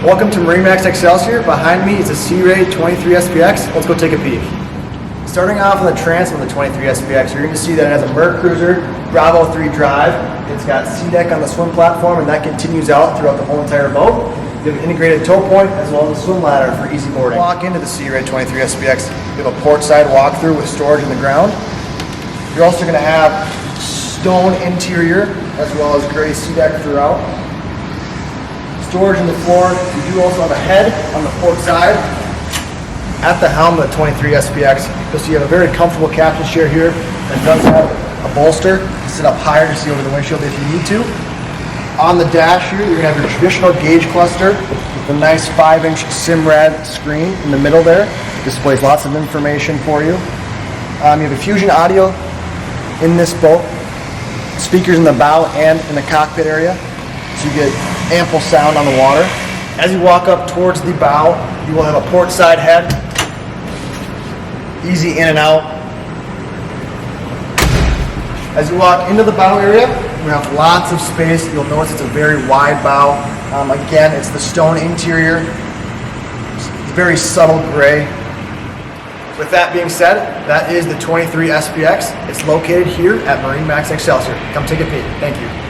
Welcome to MarineMax Excelsior. Behind me is a Sea Ray 23 SPX. Let's go take a peek. Starting off on the transom of the 23 SPX, you're going to see that it has a Merc Cruiser Bravo 3 drive. It's got C-deck on the swim platform, and that continues out throughout the whole entire boat. You have an integrated tow point as well as a swim ladder for easy boarding. Walk into the Sea Ray 23 SPX. You have a port side walkthrough with storage in the ground. You're also going to have stone interior as well as gray C-deck throughout. Storage in the floor. You do also have a head on the port side. At the helm of the 23 SPX, you'll see you have a very comfortable captain's chair here that does have a bolster to sit up higher to see over the windshield if you need to. On the dash here, you're going to have your traditional gauge cluster with a nice 5-inch SIMRAD screen in the middle there. Displays lots of information for you. You have a Fusion audio in this boat, speakers in the bow and in the cockpit area, so you get ample sound on the water. As you walk up towards the bow, you will have a port side head, easy in and out. As you walk into the bow area, you have lots of space. You'll notice it's a very wide bow. Again, it's the stone interior. It's very subtle gray. With that being said, that is the 23 SPX. It's located here at MarineMax Excelsior. Come take a peek. Thank you.